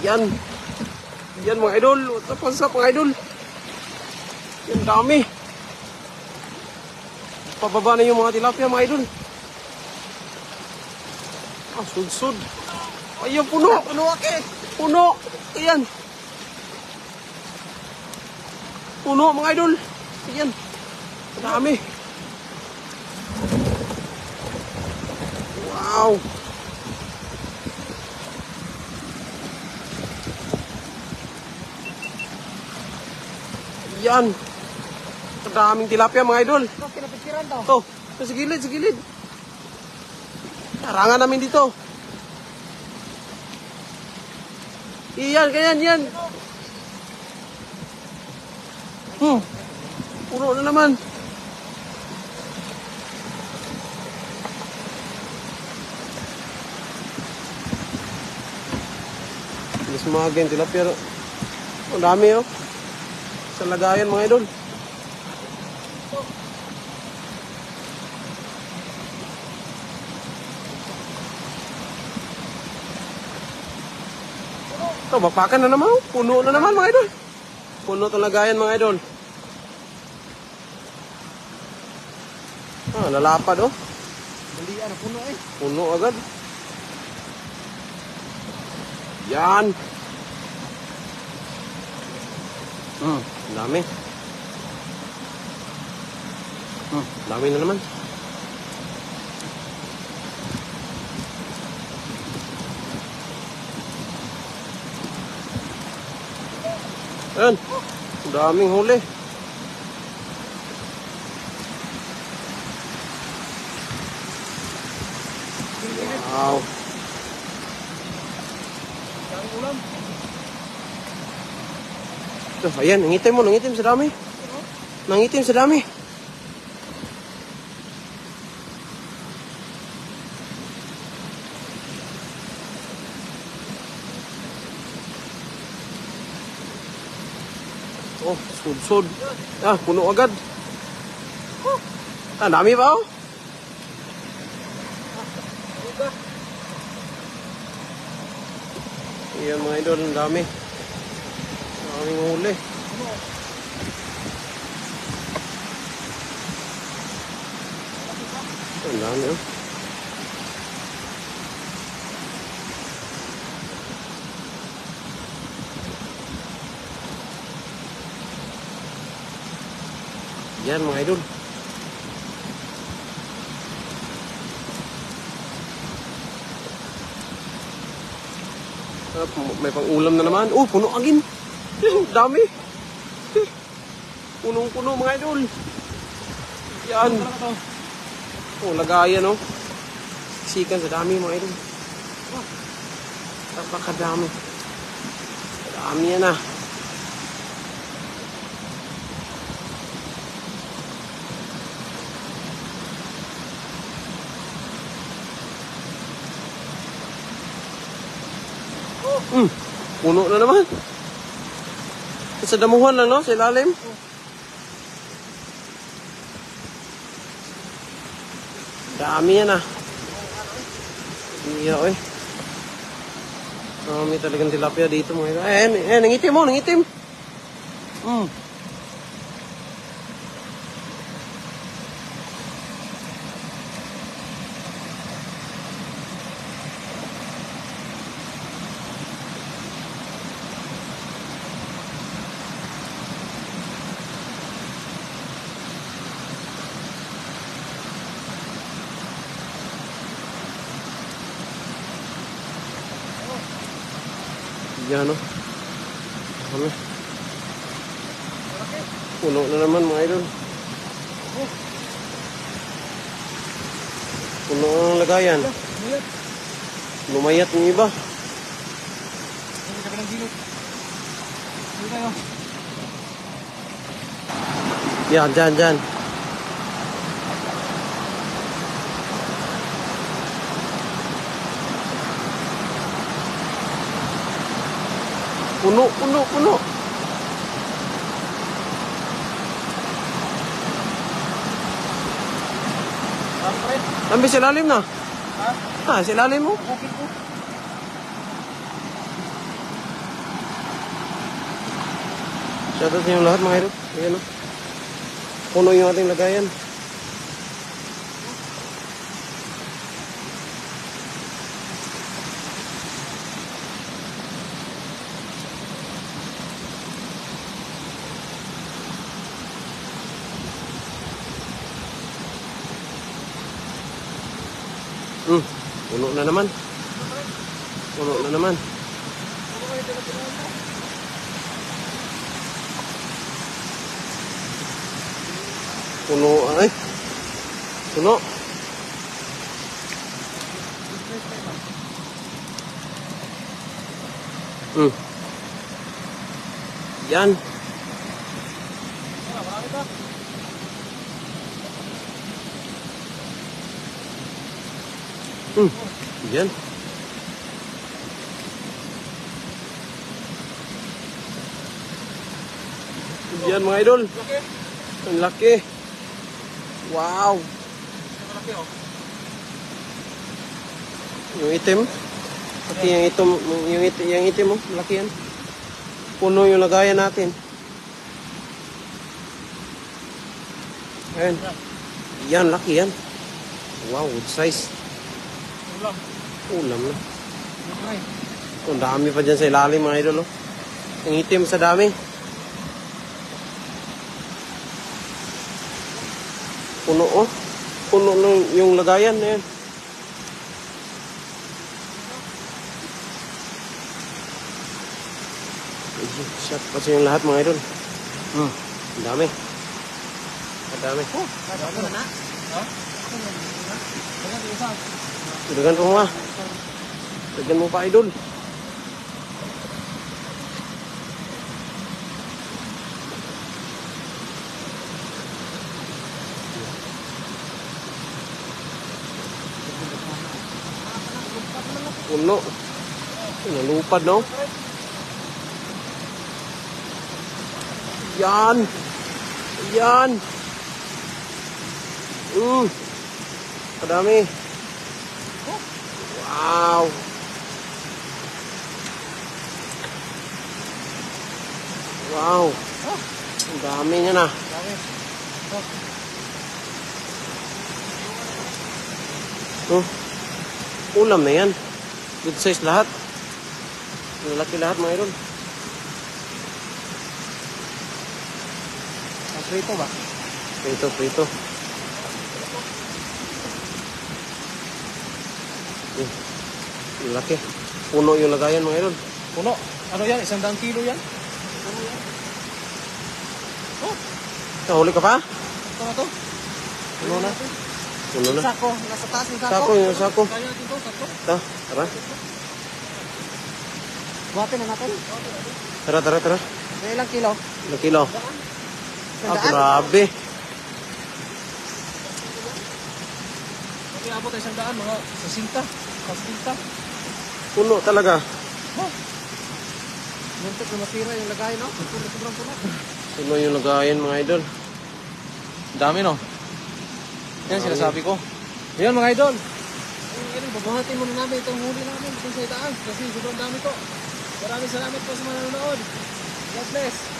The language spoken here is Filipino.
Yan. Yan mga idol. What's up mga idol? Yan dami. Pababa na yung mga tilapia mga idol. Ah, sud-sud. Ayun, puno. Puno ake. Puno. Ayan. Puno mga idol. Ayan. Dami. Wow. Yan. Kadaming tilapia mga idol. Ito. Sa gilid, sa gilid. Tarangan namin dito. Iyan, ganyan, yan. Puno na naman. Mas mga tilapia. Ang dami oh. Sa lagayan mga idol. Ito, bakpakan na naman. Puno na naman mga idol. Puno itong lagayan mga idol. Ah, lalapad oh. Balian, puno eh. Puno agad. Yan. Dami. Dami na naman. Ayan. Daming huli. Wow. Daming ulam. Ito, ayan, nangitim mo, nangitim sa dami. Nangitim sa dami. Oh, sud-sud. Ah, puno agad. Ah, dami pa oh. Ayan mga idol, ang dami. Daming huli. Ang dami oh. Yan mga idol. May pang-ulam na naman. Oh, puno agin. Dami. Punong-puno mga idol. Yan. Oh, lagayan oh. Sikan sa dami mga idol. Napakadami. Dami yan ah. Puno na naman. Sa damuhan lang, no? Sa ilalim. Dami yan, ah. Iya, oy. Dami talagang tilapia dito, mga. Nangitim mo, nangitim. Yan, no? Dami. Puno na naman, mga idol. Puno ang lagayan. Lumayat yung iba. Yan, dyan. Puno. Sampai silalim na. Ha? Silalim mo? Shoutout sa inyo lahat mga idol. Ayan o. Puno yung ating lagayan. Puno na naman. Puno na naman. Puno ay. Puno. Yan. Yan. Yan mga idol. Ang laki. Wow. Yung itim. Pati yung itim mo. Malaki yan. Puno yung lagayan natin. Ayan. Yan, laki yan. Wow, good size. Ulam na. Ang dami pa dyan sa ilalim mga idol. Oh. Ang itim sa dami. Puno oh. Puno nung yung lagayan na yan. Shot pa sa yung lahat mga idol. Ang dami. Ang dami. Ako na. Ha? Dagan mo ha. Dagan mo pa idol. Puno. Nalupad no. Yan. Yan. Kadami. Wow. Wow. Ang dami niya na. Ulam na yan. Good size lahat. Malaki lahat mga idol. Prito ba? Prito. Laki. Puno yung lagayan mga idol. Puno. Ano yan? 100 kilo yan? Huli ka pa? Ito na to? Puno na. Puno na. Sako. Nasa taas ng sako. Sako, yung sako. Kaya natin to, sako. Tara. Buhatin na natin. Tara. May ilang kilo? Ilang kilo? Grabe. Okay, abot tayo 100, mga 60. Puno talaga. Muntik na masira yung lagay, no? Sobrang puno. Puno yung lagayan mga idol. Dami, no? Yan sinasabi ko. Yan mga idol. Babahatin muna namin itong huli namin kung sa itaan. Kasi sobrang dami ko. Maraming salamat po sa mga nanonood. God bless.